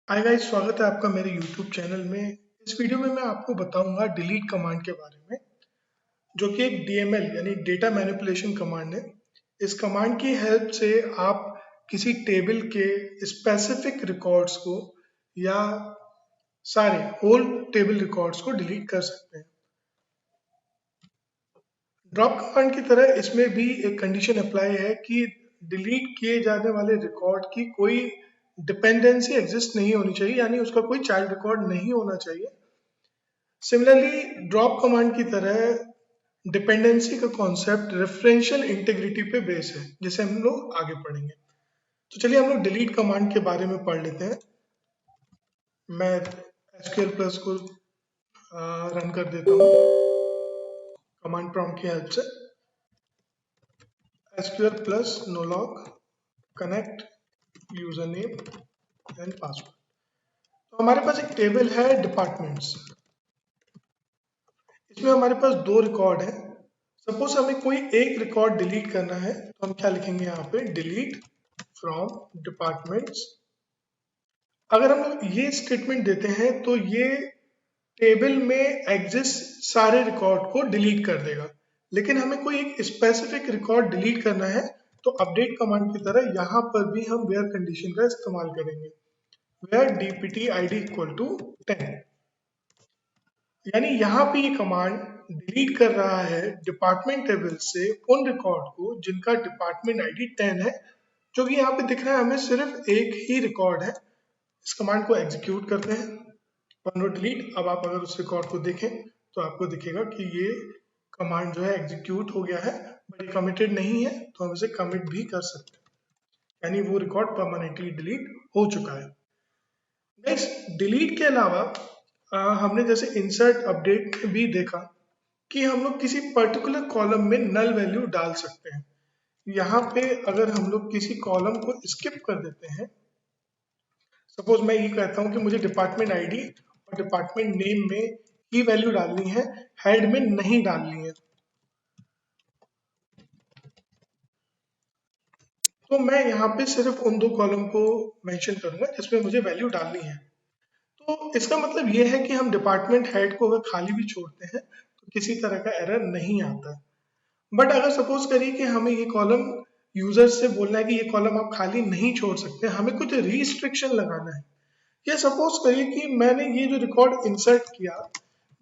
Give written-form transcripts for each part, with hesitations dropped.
Hi guys, स्वागत है आपका मेरे YouTube चैनल में। इस वीडियो में मैं आपको बताऊंगा डिलीट कमांड के बारे में, जो कि एक DML यानी डेटा मैनिपुलेशन कमांड है। इस कमांड की हेल्प से आप किसी टेबल के स्पेसिफिक रिकॉर्ड्स को या सारे होल टेबल रिकॉर्ड्स को डिलीट कर सकते हैं। ड्रॉप कमांड की तरह इसमें भी एक कंडीशन अप्लाई है कि डिलीट किए जाने वाले रिकॉर्ड की कोई डिपेंडेंसी एग्जिस्ट नहीं होनी चाहिए, यानी उसका कोई चाइल्ड रिकॉर्ड नहीं होना चाहिए। सिमिलरली ड्रॉप कमांड की तरह डिपेंडेंसी का कॉन्सेप्ट रेफरेंशियल इंटीग्रिटी पे बेस है, जिसे हम लोग आगे पढ़ेंगे। तो चलिए हम लोग डिलीट कमांड के बारे में पढ़ लेते हैं। मैं SQL प्लस को रन कर देता हूँ कमांड प्रॉम्प्ट की हेल्प से। SQL plus nolog connect user name and password. तो हमारे पास एक टेबल है डिपार्टमेंट्स। इसमें हमारे पास दो रिकॉर्ड है। सपोज हमें कोई एक रिकॉर्ड डिलीट करना है, तो हम क्या लिखेंगे यहाँ पे, डिलीट फ्रॉम डिपार्टमेंट्स। अगर हम लोग ये स्टेटमेंट देते हैं तो ये टेबल में एग्जिस्ट सारे रिकॉर्ड को डिलीट कर देगा। लेकिन हमें कोई एक स्पेसिफिक रिकॉर्ड डिलीट करना है, तो अपडेट कमांड की तरह यहाँ पर भी हम वेयर कंडीशन का इस्तेमाल करेंगे। Where dpt id equal to 10, यानी यहाँ पे ये कमांड डिलीट कर रहा है डिपार्टमेंट टेबल से उन रिकॉर्ड को जिनका डिपार्टमेंट आईडी 10 है, जो कि यहाँ पे दिख रहा है हमें सिर्फ एक ही रिकॉर्ड है। इस कमांड को एग्जीक्यूट करते हैं, पन्नो डिलीट। अब आप अगर उस रिकॉर्ड को देखें तो आपको दिखेगा कि ये कमांड जो है एग्जीक्यूट हो गया है, बट ये कमिटेड नहीं है, तो हम इसे कमिट भी कर सकते हैं, यानी वो रिकॉर्ड परमानेंटली डिलीट हो चुका है। नेक्स्ट, डिलीट के अलावा हमने जैसे इंसर्ट अपडेट में भी देखा कि हम लोग किसी पर्टिकुलर कॉलम में नल वैल्यू डाल सकते हैं। यहाँ पे अगर हम लोग किसी कॉलम को स्किप कर देते हैं, सपोज मैं ये कहता हूँ कि मुझे डिपार्टमेंट आईडी और डिपार्टमेंट नेम में ही वैल्यू डालनी है, हेड में नहीं डालनी है, तो मैं यहाँ पे सिर्फ उन दो कॉलम को मेंशन करूंगा जिसमें मुझे वैल्यू डालनी है। तो इसका मतलब ये है कि हम डिपार्टमेंट हेड को अगर खाली भी छोड़ते हैं तो किसी तरह का एरर नहीं आता। बट अगर सपोज करिए कि हमें ये कॉलम यूजर से बोलना है कि ये कॉलम आप खाली नहीं छोड़ सकते, हमें कुछ रिस्ट्रिक्शन लगाना है। या सपोज करिए कि मैंने ये जो रिकॉर्ड इंसर्ट किया,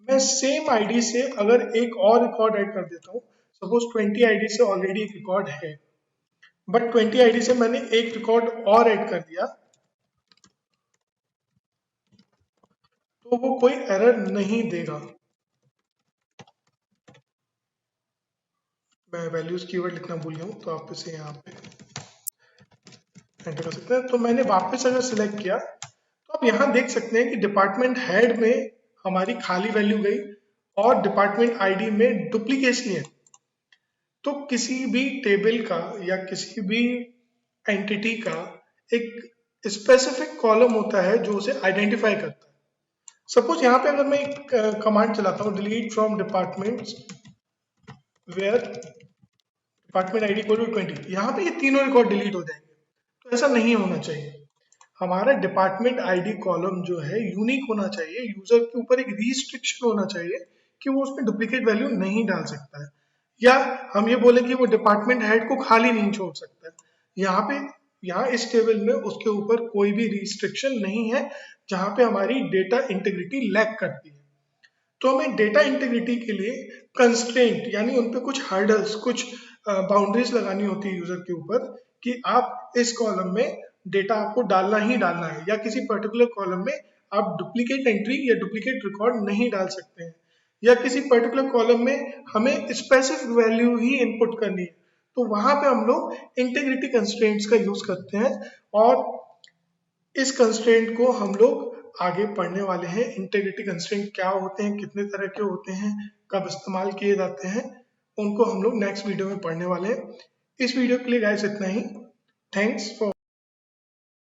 मैं सेम आईडी से अगर एक और रिकॉर्ड ऐड कर देता हूँ, सपोज 20 आईडी से ऑलरेडी एक रिकॉर्ड है, बट 20 आईडी से मैंने एक रिकॉर्ड और ऐड कर दिया, तो वो कोई एरर नहीं देगा। मैं वैल्यूज कीवर्ड लिखना भूल गया हूँ, तो आप इसे यहाँ पे एंटर कर सकते हैं। तो मैंने वापस अगर सिलेक्ट किया, तो आप यहाँ देख सकते हैं कि डिपार्टमेंट हेड में हमारी खाली वैल्यू गई और डिपार्टमेंट आईडी में डुप्लीकेसी है। तो किसी भी टेबल का या किसी भी एंटिटी का एक स्पेसिफिक कॉलम होता है जो उसे आइडेंटिफाई करता है। सपोज यहाँ पे अगर मैं एक कमांड चलाता हूँ, delete from departments where department ID equal to 20, यहाँ पे ये तीनों रिकॉर्ड डिलीट हो जाएंगे। तो ऐसा नहीं होना चाहिए। हमारा डिपार्टमेंट आईडी कॉलम जो है यूनिक होना चाहिए, यूजर के ऊपर एक रिस्ट्रिक्शन होना चाहिए कि वो उसमें डुप्लीकेट वैल्यू नहीं डाल सकता है, या हम ये बोले कि वो डिपार्टमेंट हेड को खाली नहीं छोड़ सकता है। यहाँ इस टेबल में उसके ऊपर कोई भी रिस्ट्रिक्शन नहीं है, जहाँ पे हमारी डेटा इंटीग्रिटी लैक करती है। तो हमें डेटा इंटीग्रिटी के लिए कंस्ट्रेंट यानी उन पे कुछ हर्डल्स, कुछ बाउंड्रीज लगानी होती है यूजर के ऊपर, कि आप इस कॉलम में डेटा आपको डालना ही डालना है, या किसी पर्टिकुलर कॉलम में आप डुप्लीकेट एंट्री या डुप्लीकेट रिकॉर्ड नहीं डाल सकते हैं, या किसी पर्टिकुलर कॉलम में हमें स्पेसिफिक वैल्यू ही इनपुट करनी है। तो वहां पे हम लोग इंटीग्रिटी कंस्ट्रेंट्स का यूज करते हैं, और इस कंस्ट्रेंट को हम लोग आगे पढ़ने वाले हैं। इंटीग्रिटी कंस्ट्रेंट क्या होते हैं, कितने तरह के होते हैं, कब इस्तेमाल किए जाते हैं, उनको हम लोग नेक्स्ट वीडियो में पढ़ने वाले हैं। इस वीडियो के लिए गाइस इतना ही। Thanks for